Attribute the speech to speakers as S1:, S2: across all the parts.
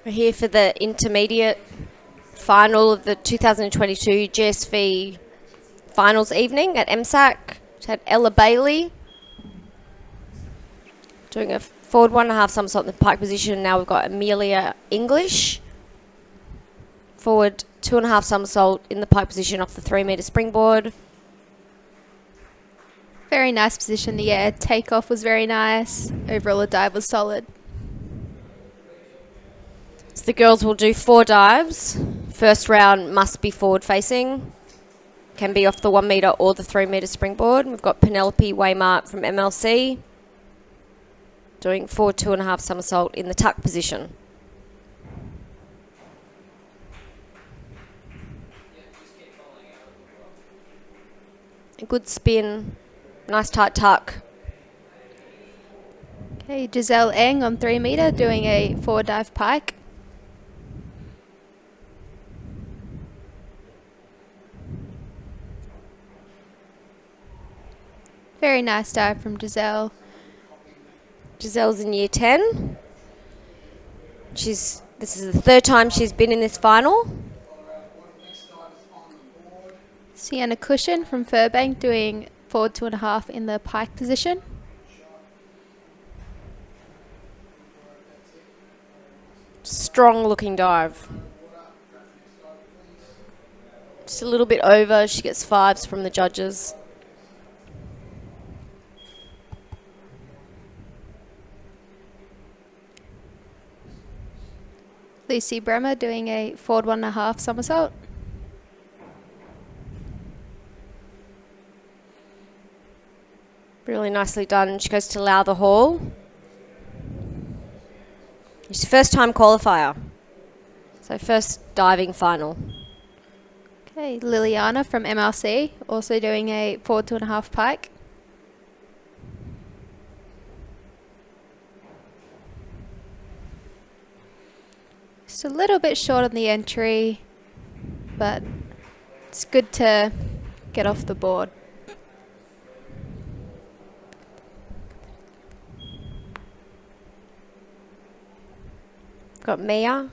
S1: We're here for the intermediate final of the 2022 GSV finals evening at MSAC. Which had Ella Bailey doing a forward 1.5 somersault in the pike position. Now we've got Amelia English. Forward 2.5 somersault in the pike position off the 3-metre springboard.
S2: Very nice position in the air. Takeoff was very nice. Overall, the dive was solid.
S1: So the girls will do 4 dives. First round must be forward facing. Can be off the 1 metre or the 3-metre springboard. We've got Penelope Waymark from MLC doing forward 2.5 somersault in the tuck position. A good spin. Nice tight tuck.
S2: Okay, Giselle Eng on 3 metre doing a forward dive pike. Very nice dive from Giselle.
S1: Giselle's in year 10. This is the 3rd time she's been in this final.
S2: Sienna Cushion from Furbank doing forward 2.5 in the pike position.
S1: Strong looking dive. Just a little bit over. She gets 5s from the judges.
S2: Lucy Bremer doing a forward 1.5 somersault.
S1: Really nicely done. She goes to Lowther Hall. She's a first-time qualifier. So first diving final.
S2: Okay, Liliana from MLC also doing a forward 2.5 pike. Just a little bit short on the entry, but it's good to get off the board.
S1: Got Mia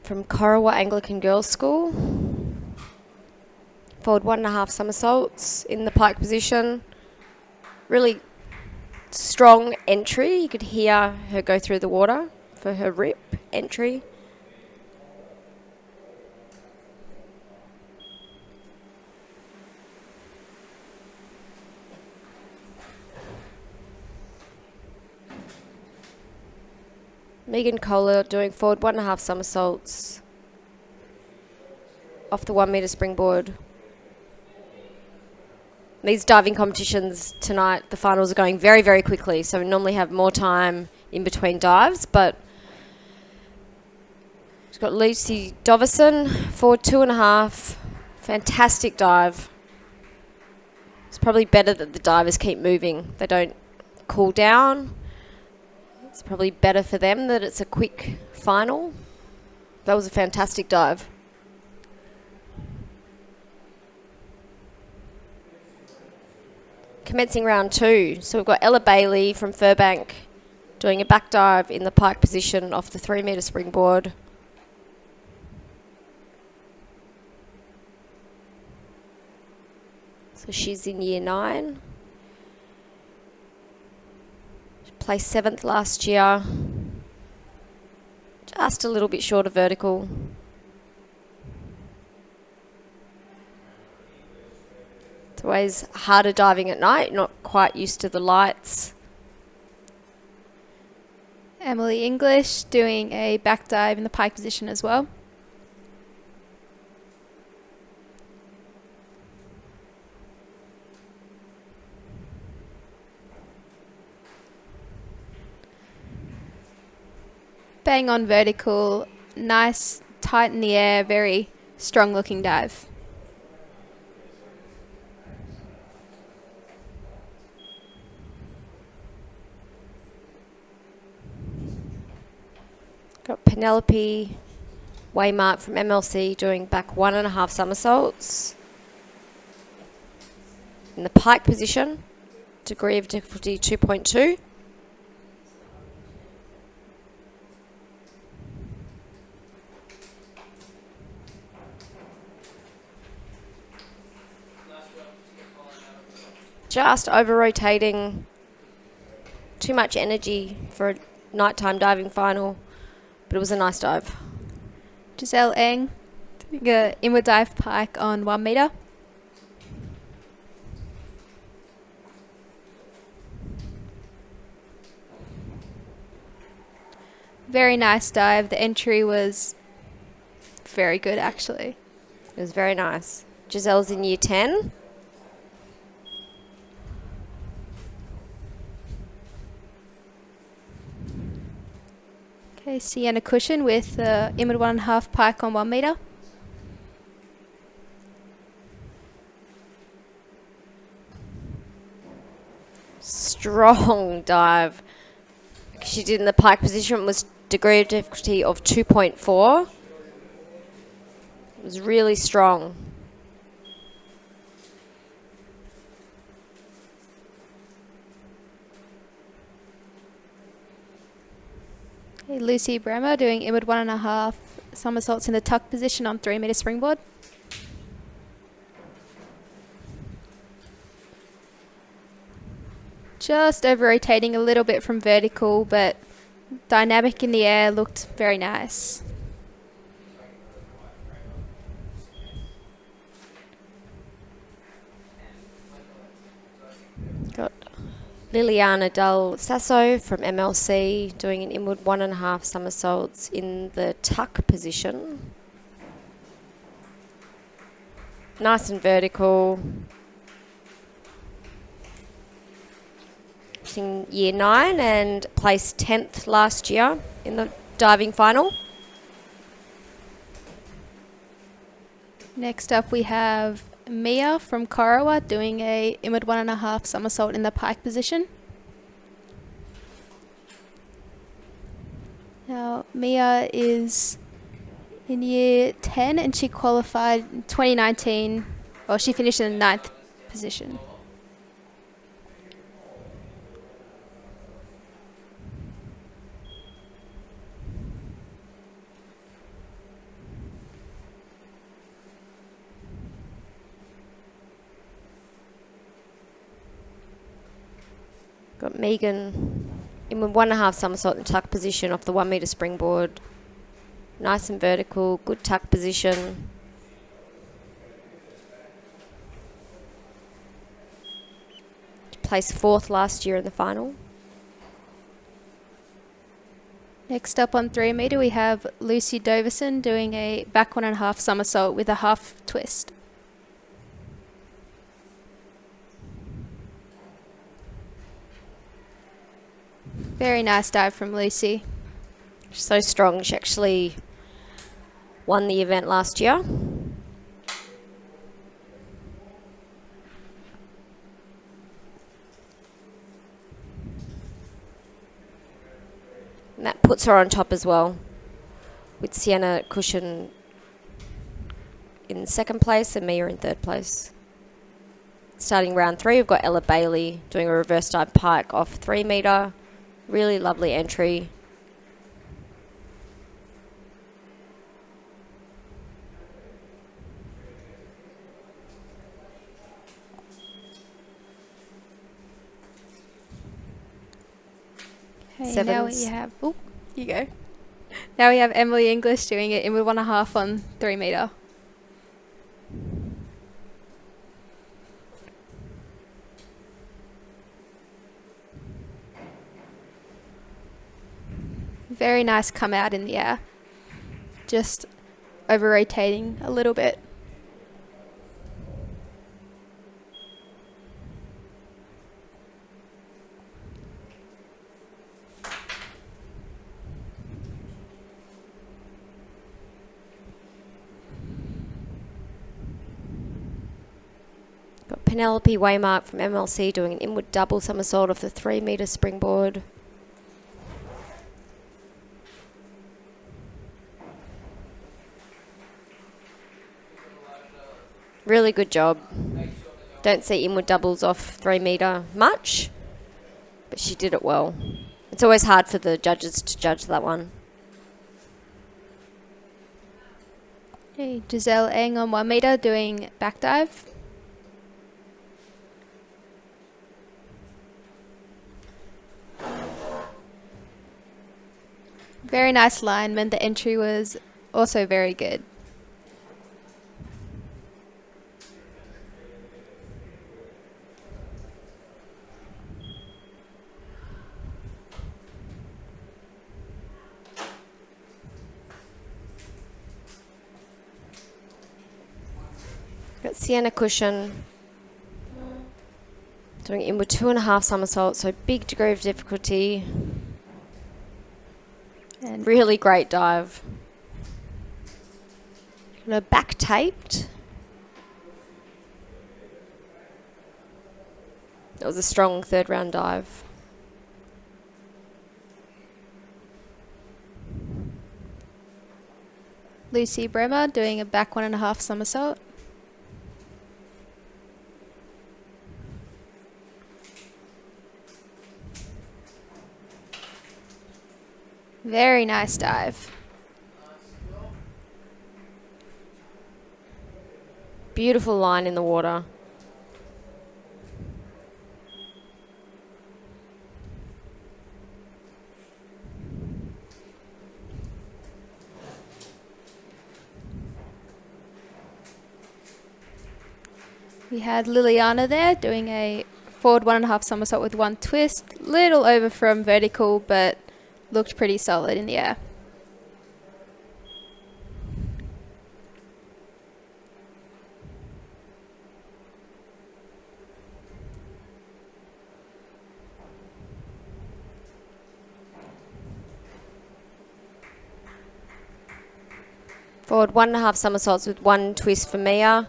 S1: from Corowa Anglican Girls School. Forward 1.5 somersaults in the pike position. Really strong entry. You could hear her go through the water for her rip entry. Megan Kohler doing forward 1.5 somersaults off the 1 metre springboard. These diving competitions tonight, the finals are going very, very quickly, so we normally have more time in between dives, but we've got Lucy Dovison, forward 2.5, fantastic dive. It's probably better that the divers keep moving. They don't cool down. It's probably better for them that it's a quick final. That was a fantastic dive. Commencing round 2. So we've got Ella Bailey from Furbank doing a back dive in the pike position off the 3 metre springboard. So she's in year 9. Placed 7th last year. Just a little bit short of vertical. It's always harder diving at night, not quite used to the lights.
S2: Emily English doing a back dive in the pike position as well. Bang on vertical, nice, tight in the air, very strong looking dive.
S1: Got Penelope Waymark from MLC doing back 1.5 somersaults in the pike position, degree of difficulty 2.2. just over rotating. Too much energy for a nighttime diving final, but it was a nice dive.
S2: Giselle Eng doing a inward dive pike on 1 meter. Very nice dive. The entry was very good, actually.
S1: It was very nice. Giselle's in year 10.
S2: Okay, Sienna Cushion with inward 1.5 pike on 1 meter.
S1: Strong dive. She did in the pike position was degree of difficulty of 2.4. It was really strong.
S2: Okay, Lucy Bremer doing inward 1.5 somersaults in the tuck position on 3 meter springboard. Just over rotating a little bit from vertical, but dynamic in the air, looked very nice.
S1: Got Liliana Del Sasso from MLC doing an inward 1.5 somersaults in the tuck position. Nice and vertical. She's in year 9 and placed 10th last year in the diving final.
S2: Next up we have Mia from Karawa doing a inward 1.5 somersault in the pike position. Now Mia is in year 10 and she qualified in 2019, well she finished in the 9th position.
S1: Got Megan in with 1.5 somersault in tuck position off the 1 meter springboard. Nice and vertical, good tuck position. Placed 4th last year in the final.
S2: Next up on 3 meter we have Lucy Doverson doing a back 1.5 somersault with a half twist. Very nice dive from Lucy.
S1: She's so strong. She actually won the event last year. And that puts her on top as well, with Sienna Cushion in 2nd place and Mia in 3rd place. Starting round 3, we've got Ella Bailey doing a reverse dive pike off 3 meter. Really lovely entry.
S2: Okay, now we have, oh, you go. Now we have Emily English doing it in with 1.5 on 3 meter. Very nice come out in the air. Just over rotating a little bit.
S1: Got Penelope Waymark from MLC doing an inward double somersault off the 3 meter springboard. Really good job. Don't see inward doubles off 3 meter much, but she did it well. It's always hard for the judges to judge that one.
S2: Okay, Giselle Eng on 1 meter doing back dive. Very nice lineman. The entry was also very good.
S1: Got Sienna Cushion doing inward 2.5 somersaults, so big degree of difficulty.
S2: And
S1: Really great dive. Got her back taped. That was a strong third round dive.
S2: Lucy Bremer doing a back 1.5 somersault. Very nice dive.
S1: Beautiful line in the water.
S2: We had Liliana there doing a forward 1.5 somersault with 1 twist. Little over from vertical, but looked pretty solid in the air.
S1: Forward 1.5 somersaults with 1 twist for Mia.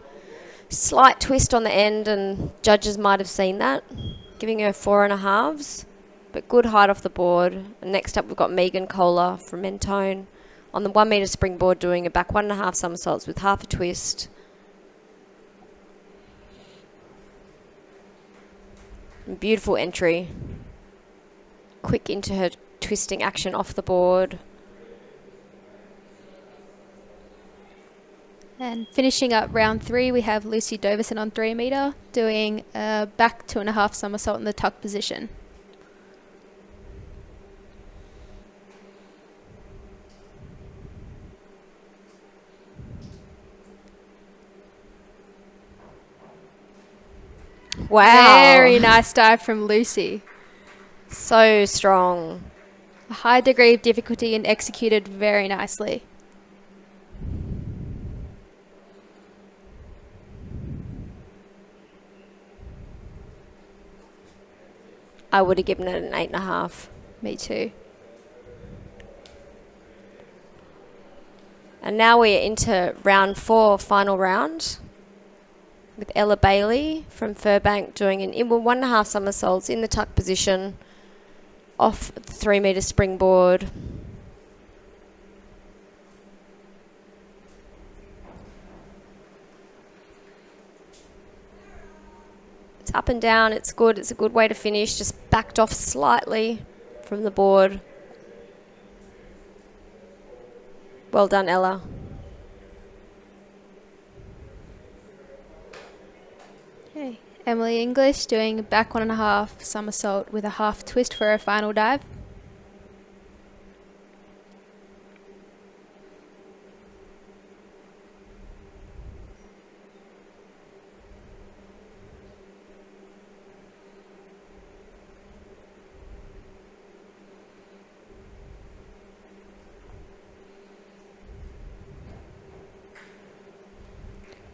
S1: Slight twist on the end, and judges might have seen that, giving her 4.5s, but good height off the board. And next up, we've got Megan Kohler from Mentone on the 1 metre springboard doing a back 1.5 somersaults with half a twist. And beautiful entry. Quick into her twisting action off the board.
S2: And finishing up round 3, we have Lucy Doverson on 3 metre doing a back 2.5 somersault in the tuck position.
S1: Wow.
S2: Very nice dive from Lucy.
S1: So strong.
S2: A high degree of difficulty and executed very nicely.
S1: I would have given it an 8.5.
S2: Me too.
S1: And now we're into round 4, final round, with Ella Bailey from Furbank doing an inward 1.5 somersaults in the tuck position off the 3 metre springboard. It's up and down, it's good, it's a good way to finish, just backed off slightly from the board. Well done, Ella.
S2: Okay. Emily English doing a back 1.5 somersault with a half twist for her final dive.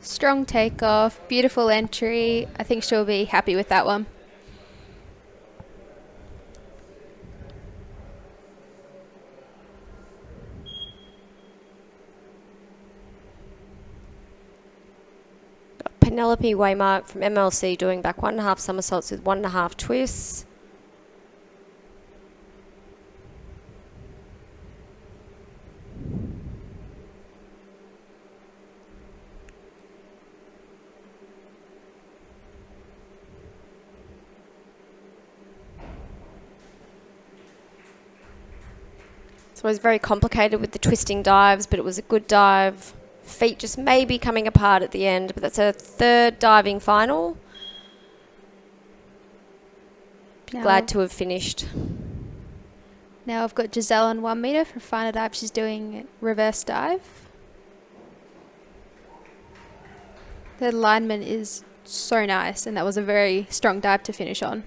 S2: Strong takeoff, beautiful entry. I think she'll be happy with that one.
S1: Penelope Waymark from MLC doing back 1.5 somersaults with 1.5 twists. It's always very complicated with the twisting dives, but it was a good dive. Feet just maybe coming apart at the end, but that's her 3rd diving final.
S2: Now,
S1: Glad to have finished.
S2: Now I've got Giselle on 1 meter for final dive. She's doing reverse dive. The alignment is so nice, and that was a very strong dive to finish on.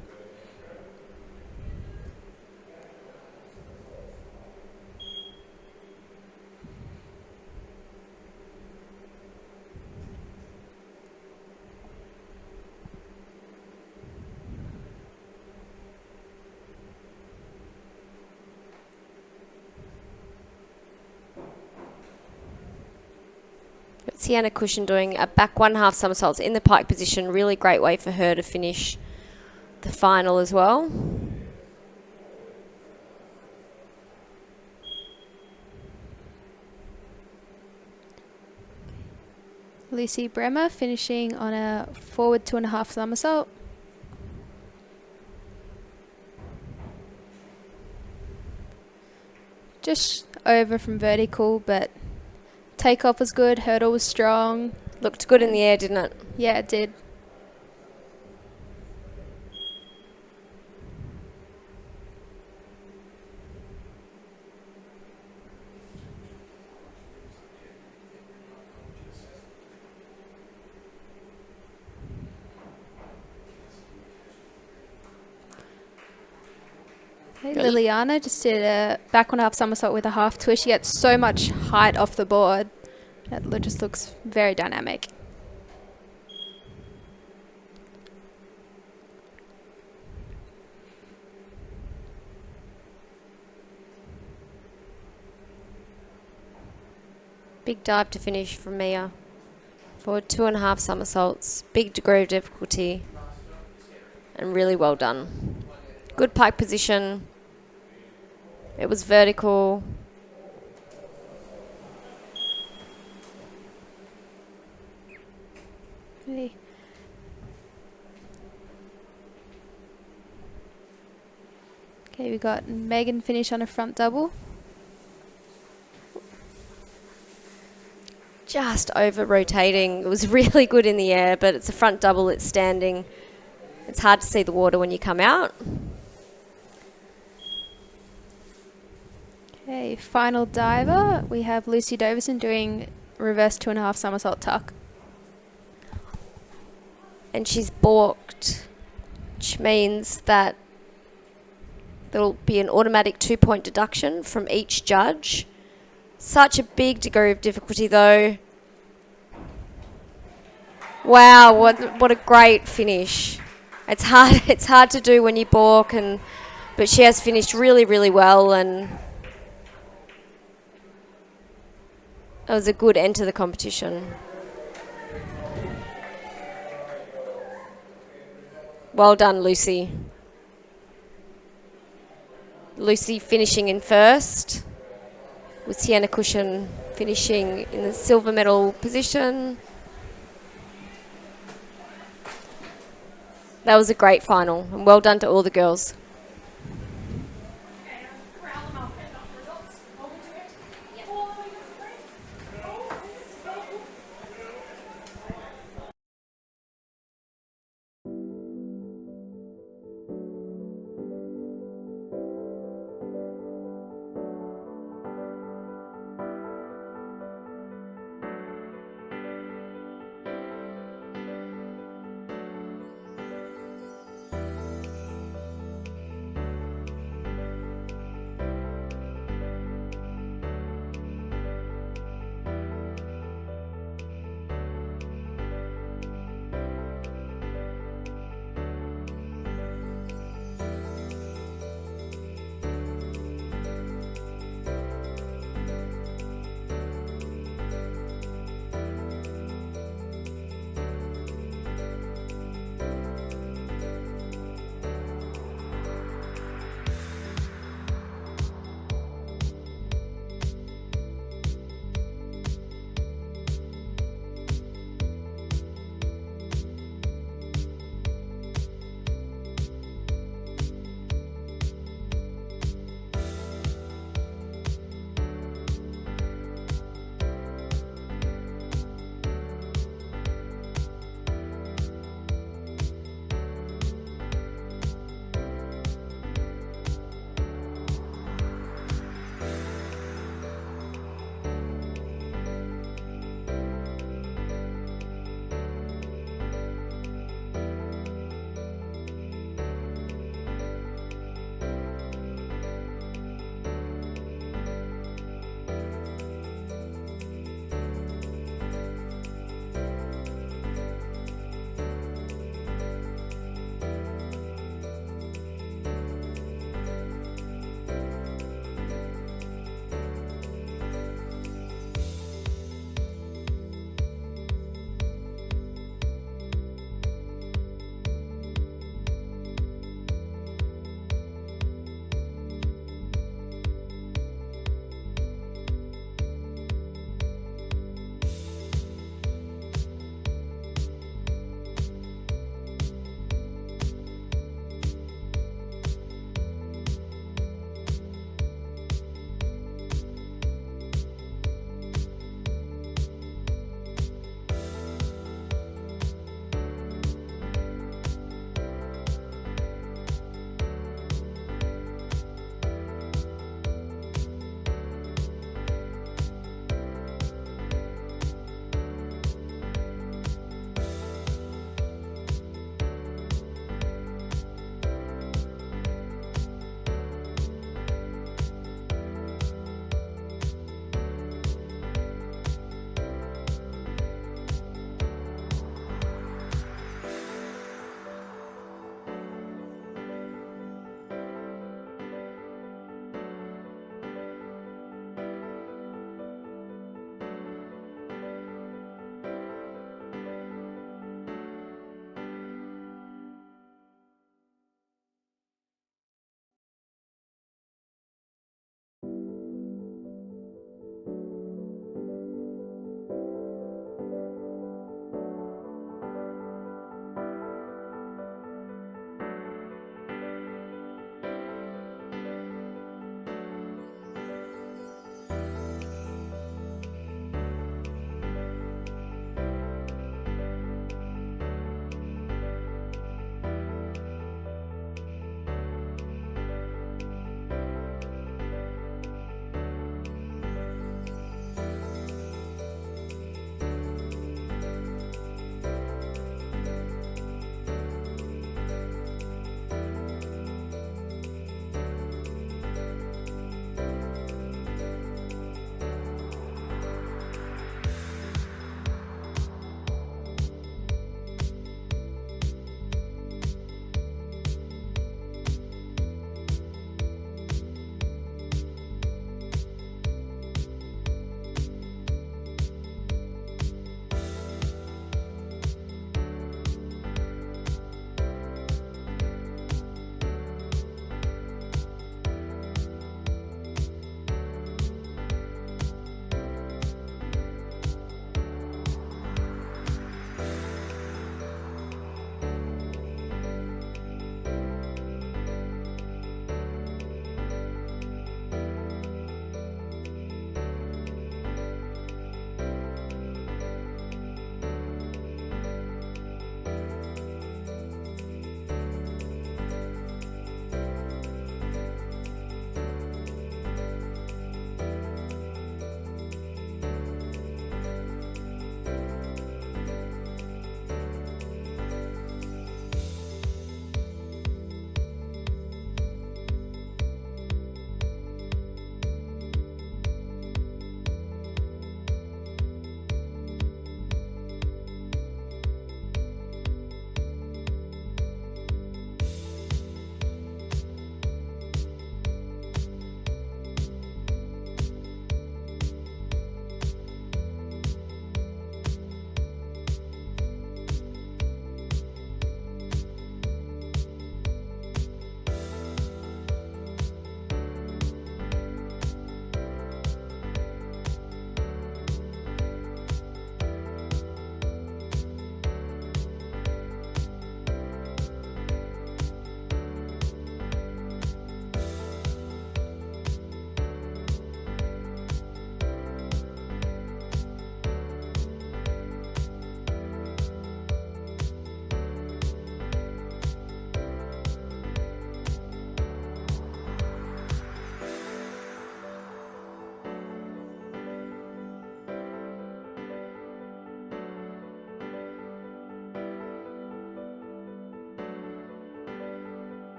S1: Sienna Cushion doing a back 1.5 somersaults in the pike position. Really great way for her to finish the final as well.
S2: Lucy Bremer finishing on a forward 2.5 somersault. Just over from vertical, but takeoff was good, hurdle was strong.
S1: Looked good in the air, didn't it?
S2: Yeah, it did. Okay, Liliana just did a back 1.5 somersault with a half twist. She gets so much height off the board. That just looks very dynamic.
S1: Big dive to finish from Mia. Forward 2.5 somersaults. Big degree of difficulty. And really well done. Good pike position. It was vertical.
S2: Okay. Okay, we got Megan finish on a front double.
S1: Just over rotating. It was really good in the air, but it's a front double, it's standing. It's hard to see the water when you come out.
S2: Okay, final diver. We have Lucy Doverson doing reverse 2.5 somersault tuck.
S1: And she's balked, which means that there'll be an automatic 2-point deduction from each judge. Such a big degree of difficulty though. Wow, what a great finish. It's hard to do when you balk, but she has finished really, really well, and it was a good end to the competition. Well done, Lucy. Lucy finishing in first, with Sienna Cushion finishing in the silver medal position. That was a great final, and well done to all the girls.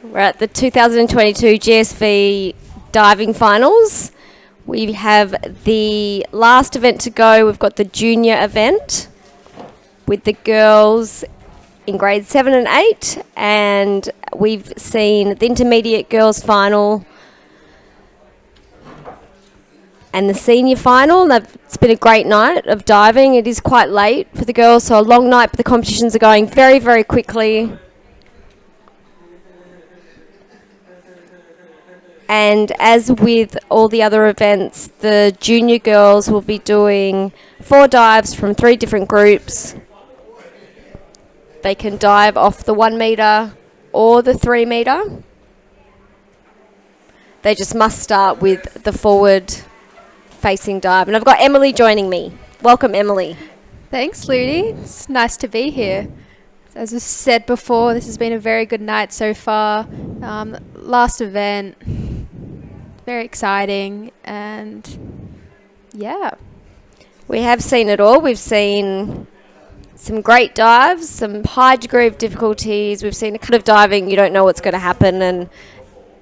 S1: We're at the 2022 GSV diving finals. We have the last event to go. We've got the junior event with the girls in grade 7 and 8, and we've seen the intermediate girls final and the senior final. It's been a great night of diving. It is quite late for the girls, so a long night, but the competitions are going very, very quickly. And as with all the other events, the junior girls will be doing 4 dives from 3 different groups. They can dive off the 1 metre or the 3 metre. They just must start with the forward facing dive. And I've got Emily joining me. Welcome, Emily.
S2: Thanks, Ludi. It's nice to be here. As we said before, this has been a very good night so far. Last event, very exciting, and yeah.
S1: We have seen it all. We've seen some great dives, some high degree of difficulties. We've seen a kind of diving, you don't know what's going to happen, and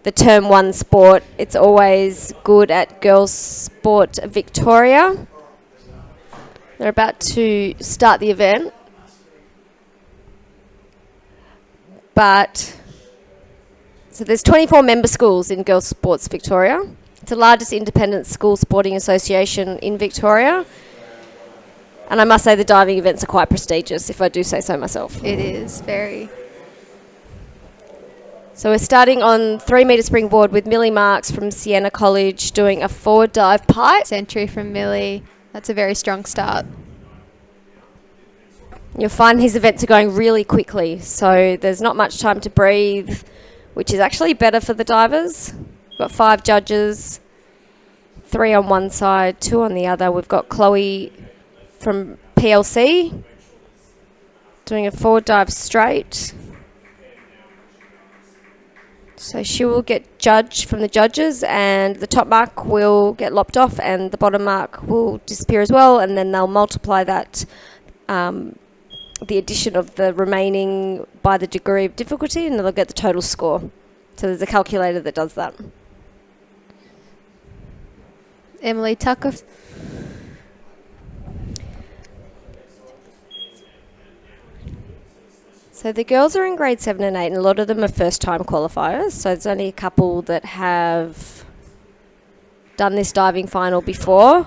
S1: the term 1 sport, it's always good at Girls Sport Victoria. They're about to start the event. So there's 24 member schools in Girls Sports Victoria. It's the largest independent school sporting association in Victoria. And I must say the diving events are quite prestigious, if I do say so myself.
S2: It is very.
S1: So we're starting on 3 metre springboard with Millie Marks from Siena College doing a forward dive pipe.
S2: Entry from Millie. That's a very strong start.
S1: You'll find his events are going really quickly, so there's not much time to breathe, which is actually better for the divers. We've got 5 judges, 3 on one side, 2 on the other. We've got Chloe from PLC doing a forward dive straight. So she will get judged from the judges, and the top mark will get lopped off and the bottom mark will disappear as well, and then they'll multiply that, the addition of the remaining by the degree of difficulty, and they'll get the total score. So there's a calculator that does that.
S2: Emily Tucker.
S1: So the girls are in grade 7 and 8, and a lot of them are first-time qualifiers. So there's only a couple that have done this diving final before.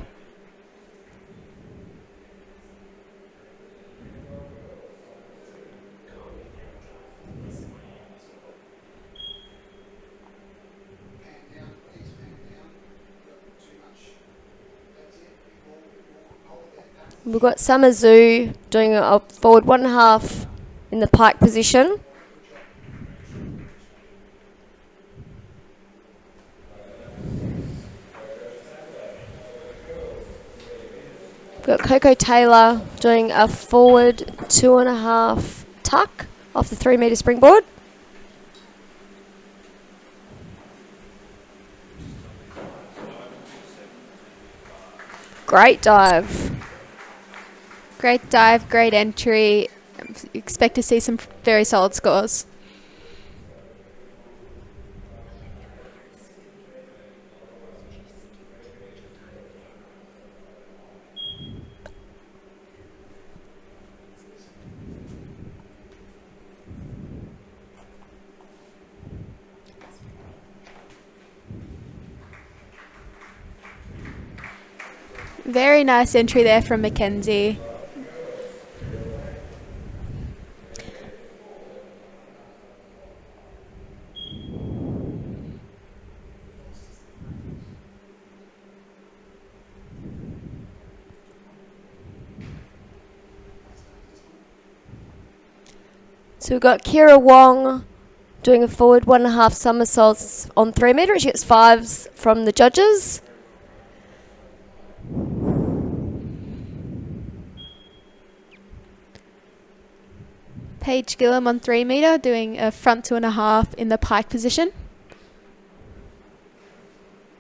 S1: We've got Summer Zoo doing a forward 1.5 in the pike position. We've got Coco Taylor doing a forward 2.5 tuck off the 3 metre springboard. Great dive.
S2: Great dive, great entry. Expect to see some very solid scores. Very nice entry there from Mackenzie.
S1: So we've got Kira Wong doing a forward 1.5 somersaults on 3 metre. She gets 5s from the judges.
S2: Paige Gillum on 3 metre doing a front 2.5 in the pike position.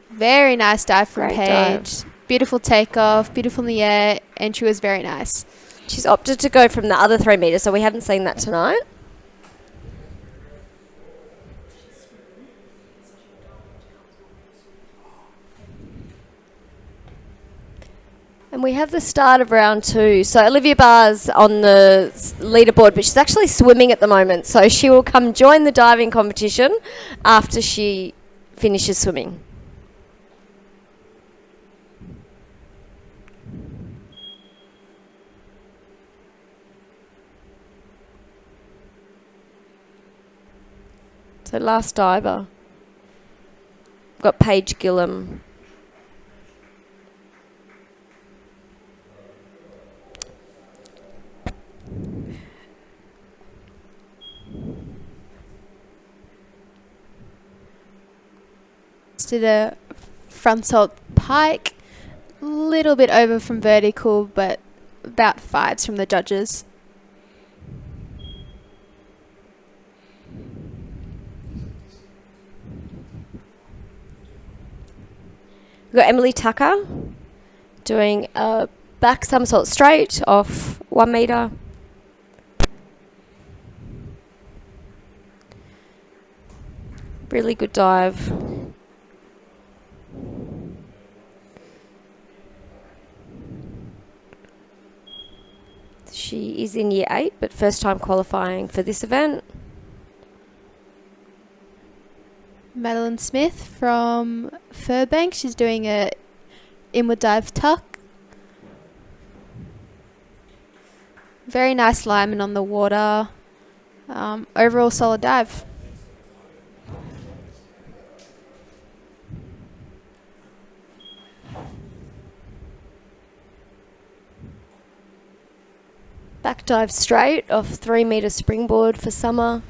S2: Very nice dive from
S1: Great
S2: Paige.
S1: dive.
S2: Beautiful takeoff, beautiful in the air. Entry was very nice.
S1: She's opted to go from the other 3 metres, so we haven't seen that tonight. And we have the start of round 2. So Olivia Barr's on the leaderboard, but she's actually swimming at the moment. So she will come join the diving competition after she finishes swimming. So last diver. We've got Paige Gillam.
S2: Did a front salt pike, a little bit over from vertical, but about 5s from the judges.
S1: We've got Emily Tucker doing a back somersault straight off 1 metre. Really good dive. She is in year 8, but first time qualifying for this event.
S2: Madeline Smith from Furbank. She's doing a inward dive tuck. Very nice lineman on the water. Overall solid dive.
S1: Back dive straight off 3 metre springboard for Summer.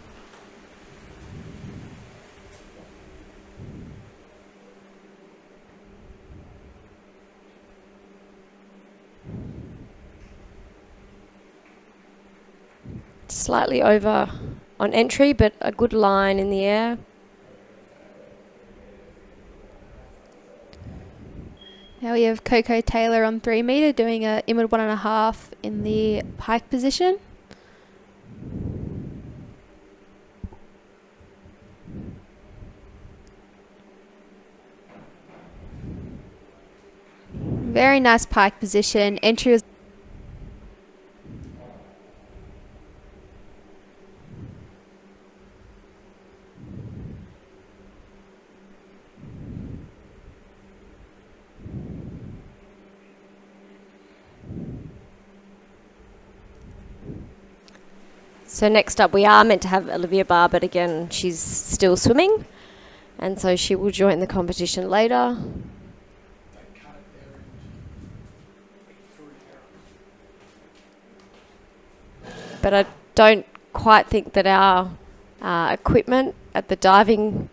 S1: Slightly over on entry, but a good line in the air.
S2: Now we have Coco Taylor on 3 metre doing a inward 1.5 in the pike position. Very nice pike position. Entry was
S1: So next up we are meant to have Olivia Barr, but again she's still swimming, and so she will join the competition later. But I don't quite think that our equipment at the diving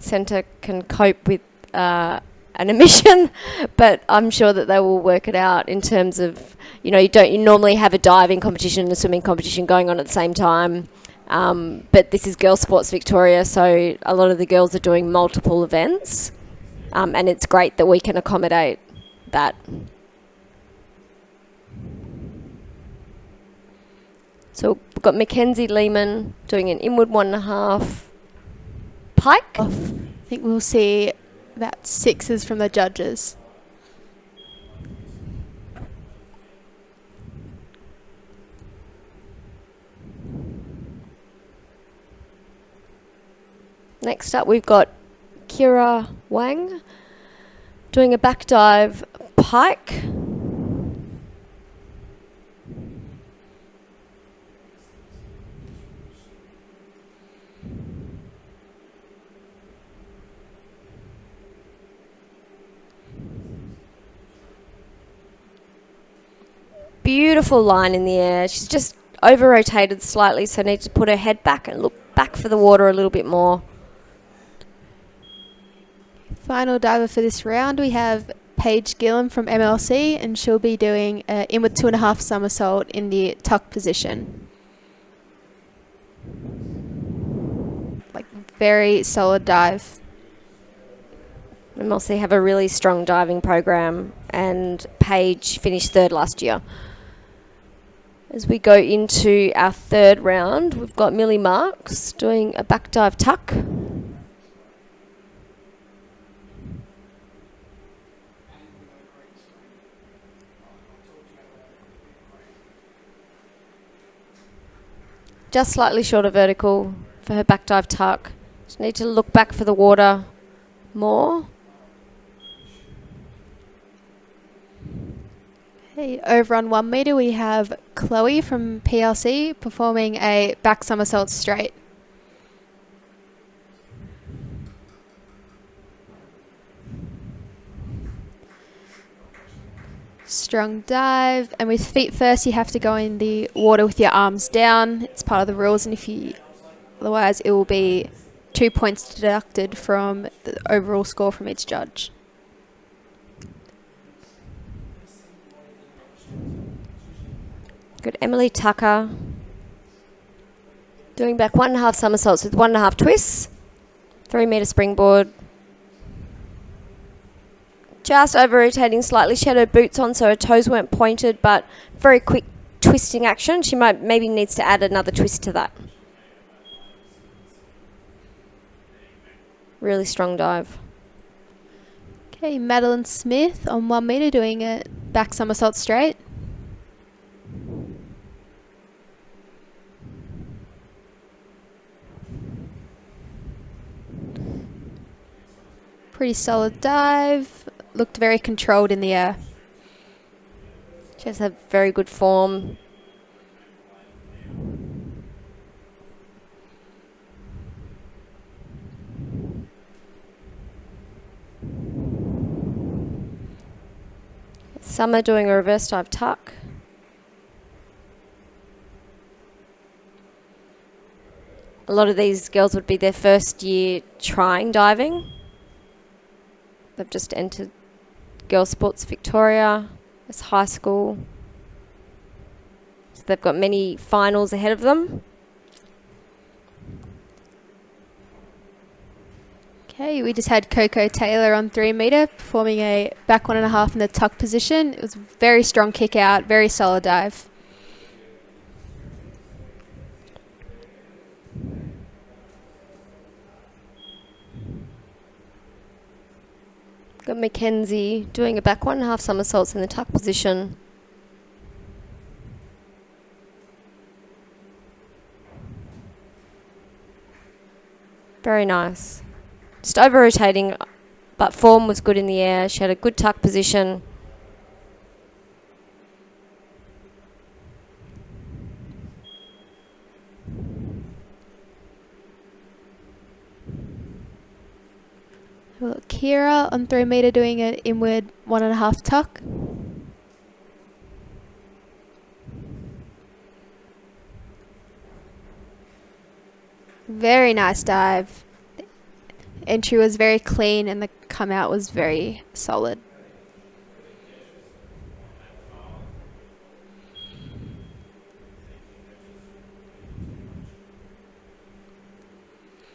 S1: centre can cope with an emission, but I'm sure that they will work it out in terms of, you normally have a diving competition and a swimming competition going on at the same time, but this is Girls Sports Victoria, so a lot of the girls are doing multiple events, and it's great that we can accommodate that. So we've got Mackenzie Lehman doing an inward 1.5 pike.
S2: off. I think we'll see about 6s from the judges.
S1: Next up, we've got Kira Wang doing a back dive pike. Beautiful line in the air. She's just over-rotated slightly, so needs to put her head back and look back for the water a little bit more.
S2: Final diver for this round, we have Paige Gillam from MLC, and she'll be doing an inward 2.5 somersault in the tuck position. Like, very solid dive.
S1: MLC have a really strong diving program, and Paige finished 3rd last year. As we go into our 3rd round, we've got Millie Marks doing a back dive tuck. just slightly short of vertical for her back dive tuck. Just need to look back for the water more.
S2: Okay, over on 1 metre we have Chloe from PLC performing a back somersault straight. Strong dive, and with feet first you have to go in the water with your arms down. It's part of the rules, and if you otherwise it will be 2 points deducted from the overall score from each judge.
S1: Good. Emily Tucker doing back 1.5 somersaults with 1.5 twists. 3 metre springboard. Just over rotating slightly. She had her boots on so her toes weren't pointed, but very quick twisting action. She maybe needs to add another twist to that. Really strong dive.
S2: Okay, Madeline Smith on 1 metre doing a back somersault straight. Pretty solid dive. Looked very controlled in the air.
S1: She has had very good form. Summer doing a reverse dive tuck. A lot of these girls would be their first year trying diving. They've just entered Girls Sports Victoria as high school. So they've got many finals ahead of them.
S2: Okay, we just had Coco Taylor on 3 metre performing a back 1.5 in the tuck position. It was a very strong kick out, very solid dive.
S1: Got Mackenzie doing a back 1.5 somersaults in the tuck position. Very nice. Just over rotating, but form was good in the air. She had a good tuck position.
S2: We've got Kira on 3 metre doing an inward 1.5 tuck. Very nice dive. The entry was very clean and the come out was very solid.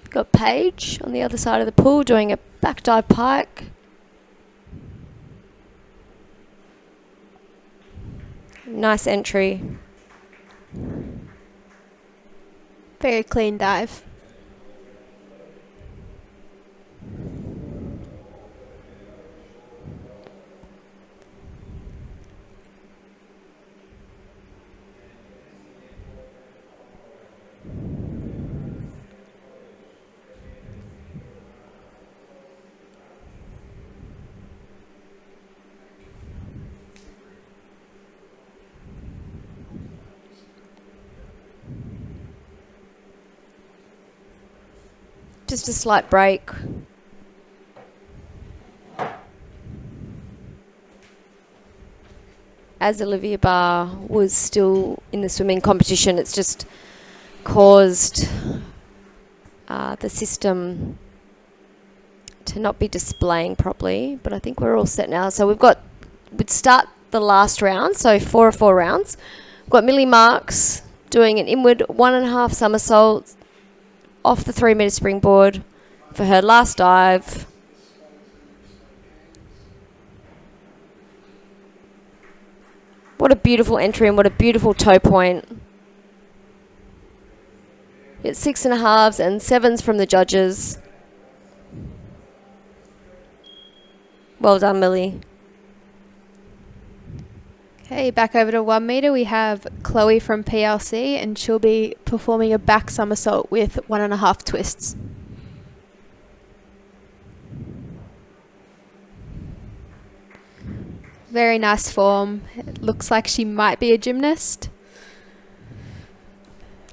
S1: Got Paige on the other side of the pool doing a back dive pike. Nice entry.
S2: Very clean dive.
S1: Just a slight break. As Olivia Barr was still in the swimming competition, it's just caused the system to not be displaying properly. But I think we're all set now. So we'd start the last round, so 4 of 4 rounds. We've got Millie Marks doing an inward 1.5 somersault off the 3 metre springboard for her last dive. What a beautiful entry and what a beautiful toe point. It's 6.5s and 7s from the judges. Well done, Millie.
S2: Okay, back over to 1 meter. We have Chloe from PLC, and she'll be performing a back somersault with 1.5 twists. Very nice form. It looks like she might be a gymnast.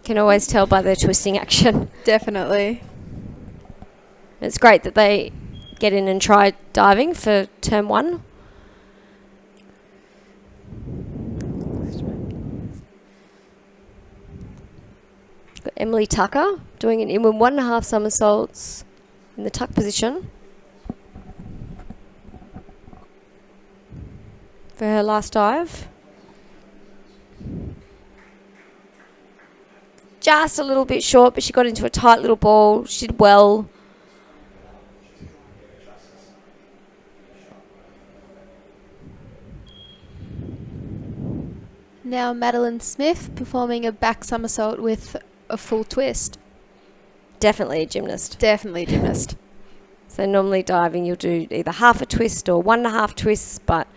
S1: Can always tell by their twisting action.
S2: Definitely.
S1: It's great that they get in and try diving for term 1. Got Emily Tucker doing an inward 1.5 somersaults in the tuck position for her last dive. Just a little bit short, but she got into a tight little ball. She did well.
S2: Now Madeline Smith performing a back somersault with a full twist.
S1: Definitely a gymnast.
S2: Definitely a gymnast.
S1: So normally diving you'll do either half a twist or 1.5 twists, but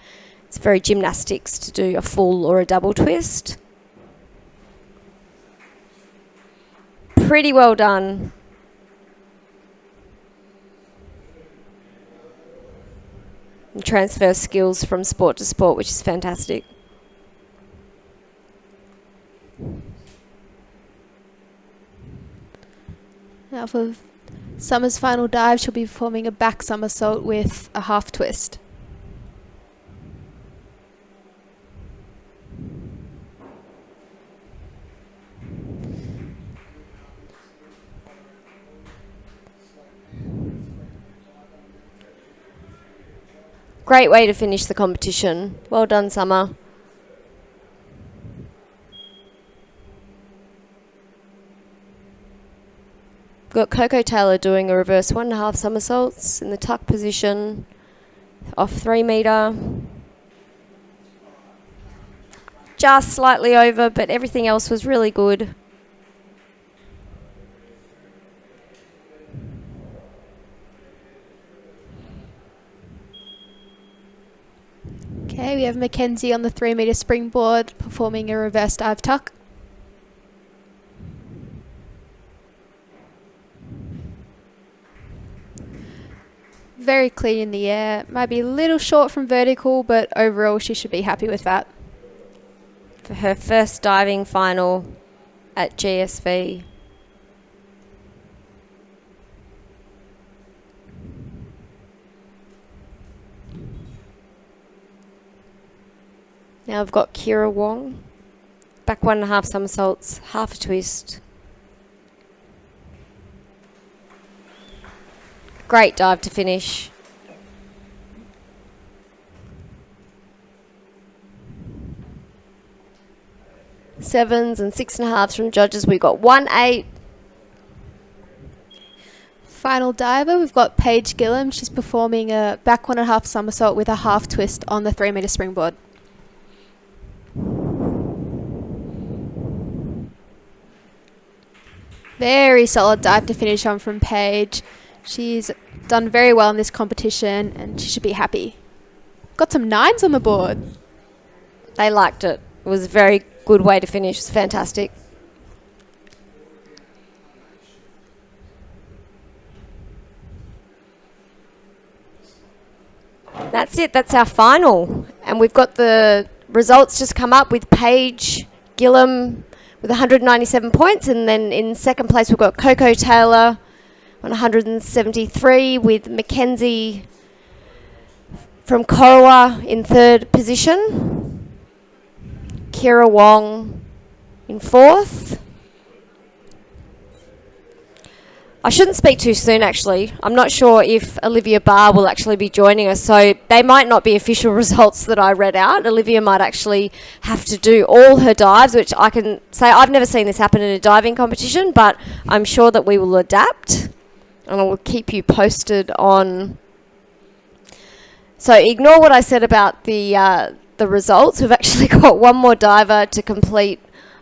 S1: it's very gymnastics to do a full or a double twist. Pretty well done. And transfer skills from sport to sport, which is fantastic.
S2: Now for Summer's final dive, she'll be performing a back somersault with a half twist.
S1: Great way to finish the competition. Well done, Summer. Got Coco Taylor doing a reverse 1.5 somersaults in the tuck position off 3 meter. Just slightly over, but everything else was really good.
S2: Okay, we have Mackenzie on the 3 meter springboard performing a reverse dive tuck. Very clean in the air. Might be a little short from vertical, but overall she should be happy with that.
S1: For her first diving final at GSV. Now I've got Kira Wong. Back 1.5 somersaults, half a twist. Great dive to finish. Sevens and 6.5s from judges. We've got 1-8.
S2: Final diver, we've got Paige Gillum. She's performing a back 1.5 somersault with a half twist on the 3 meter springboard. Very solid dive to finish on from Paige. She's done very well in this competition and she should be happy. Got some 9s on the board.
S1: They liked it. It was a very good way to finish. It was fantastic. That's it. That's our final. And we've got the results just come up with Paige Gillum with 197 points. And then in second place, we've got Coco Taylor on 173 with Mackenzie from Corowa in third position. Kira Wong in fourth. I shouldn't speak too soon, actually. I'm not sure if Olivia Barr will actually be joining us, so they might not be official results that I read out. Olivia might actually have to do all her dives, which I can say I've never seen this happen in a diving competition, but I'm sure that we will adapt, and I will keep you posted on. So ignore what I said about the results. We've actually got one more diver to complete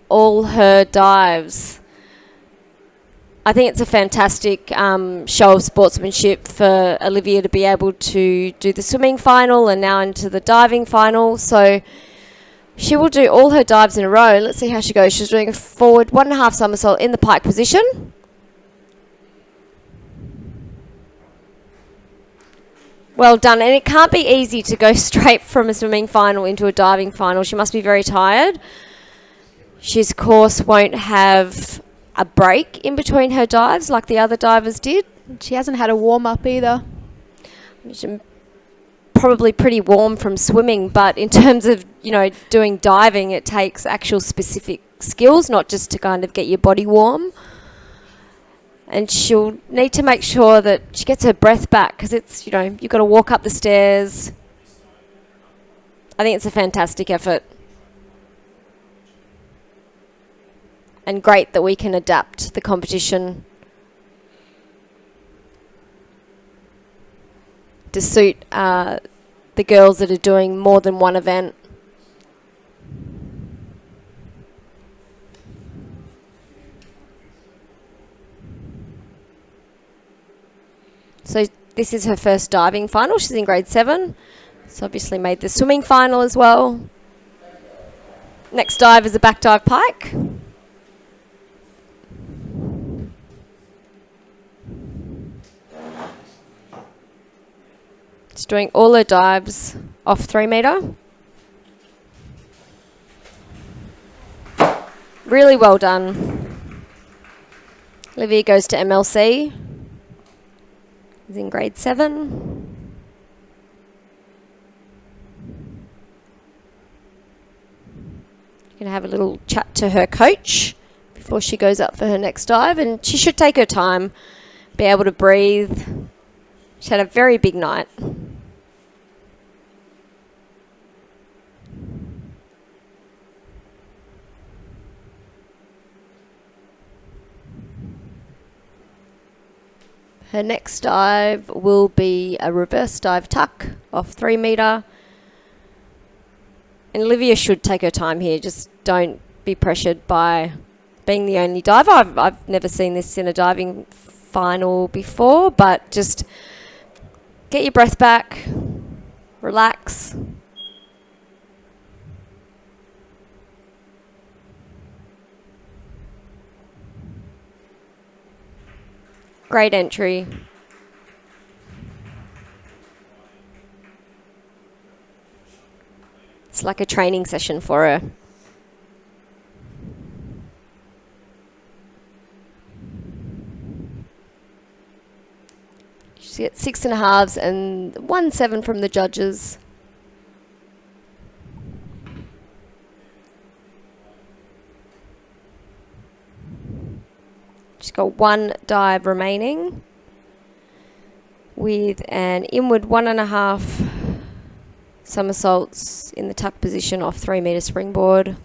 S1: all her dives. I think it's a fantastic show of sportsmanship for Olivia to be able to do the swimming final and now into the diving final. So She will do all her dives in a row. Let's see how she goes. She's doing a forward 1.5 somersault in the pike position. Well done. And it can't be easy to go straight from a swimming final into a diving final. She must be very tired. She, of course, won't have a break in between her dives like the other divers did.
S2: She hasn't had a warm-up either.
S1: She's probably pretty warm from swimming, but in terms of, doing diving, it takes actual specific skills, not just to kind of get your body warm. And she'll need to make sure that she gets her breath back, because it's, you've got to walk up the stairs. I think it's a fantastic effort. And great that we can adapt the competition to suit the girls that are doing more than one event. So this is her first diving final. She's in grade 7. She's obviously made the swimming final as well. Next dive is a back dive pike. She's doing all her dives off 3 metre. Really well done. Olivia goes to MLC. Is in grade 7. Going to have a little chat to her coach before she goes up for her next dive, and she should take her time, be able to breathe. She had a very big night. Her next dive will be a reverse dive tuck off 3 metre. And Olivia should take her time here. Just don't be pressured by being the only diver. I've never seen this in a diving final before, but just get your breath back, relax. Great entry. It's like a training session for her. She gets 6.5 and 1.7 from the judges. She's got 1 dive remaining with an inward 1.5 somersaults in the tuck position off 3 metre springboard.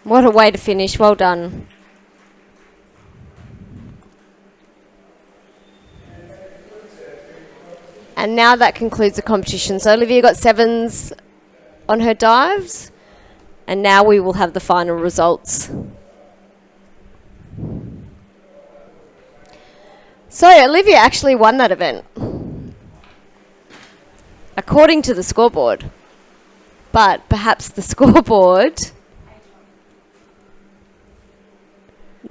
S1: What a way to finish. Well done. And now that concludes the competition. So Olivia got 7s on her dives. And now we will have the final results. So Olivia actually won that event, according to the scoreboard. But perhaps the scoreboard...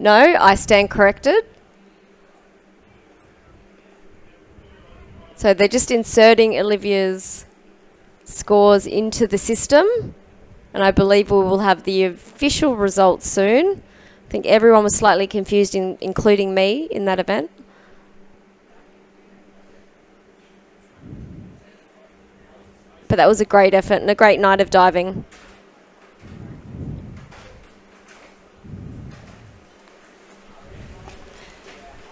S1: No, I stand corrected. So they're just inserting Olivia's scores into the system. And I believe we will have the official results soon. I think everyone was slightly confused, including me, in that event. But that was a great effort and a great night of diving.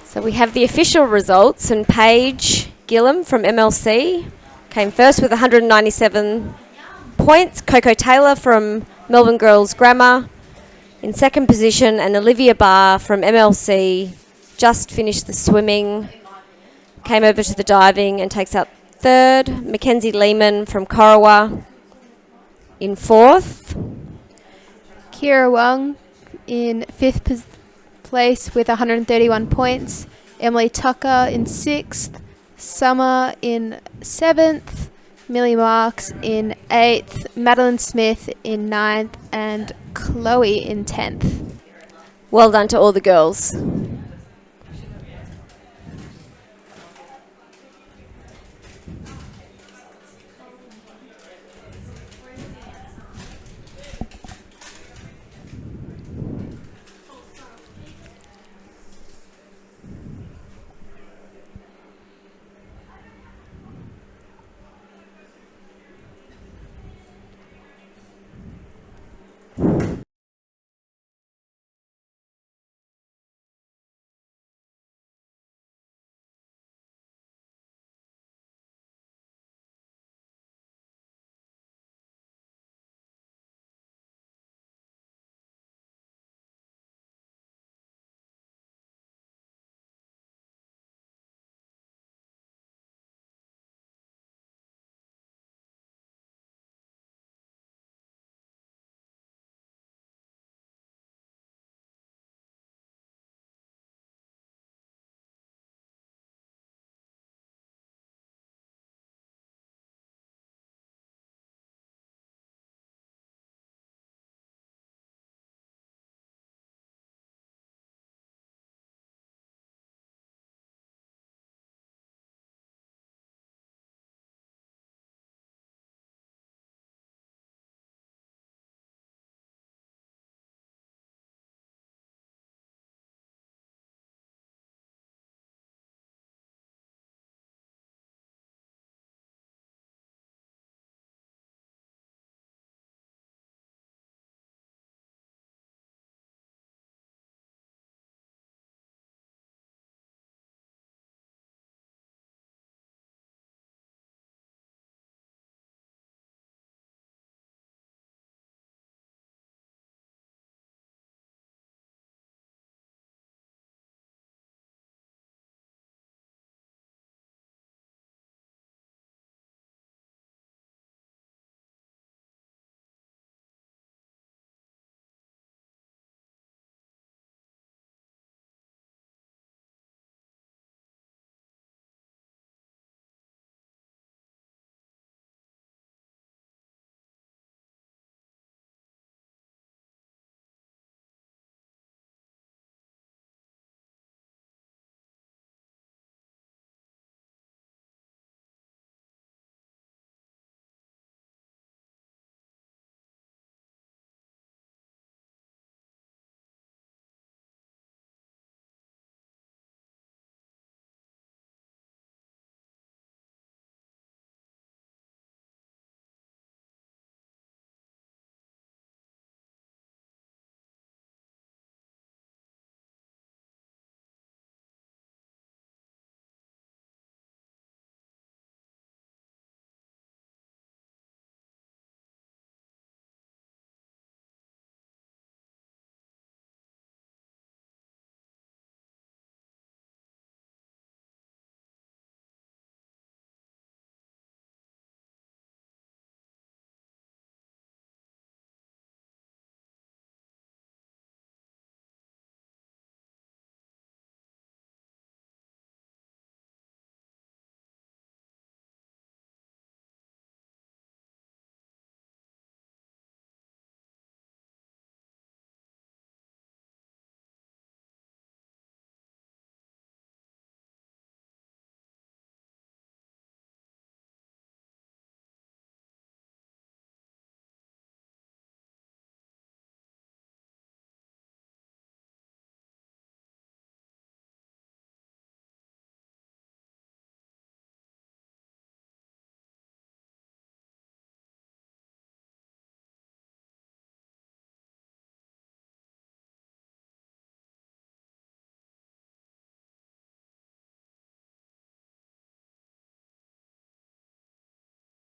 S1: So we have the official results, and Paige Gillum from MLC came first with 197 points. Coco Taylor from Melbourne Girls Grammar in second position, and Olivia Barr from MLC just finished the swimming, came over to the diving and takes out third. Mackenzie Lehman from Corowa in fourth.
S2: Kira Wong in fifth place with 131 points. Emily Tucker in sixth. Summer in seventh. Millie Marks in eighth. Madeline Smith in ninth. And Chloe in 10th.
S1: Well done to all the girls.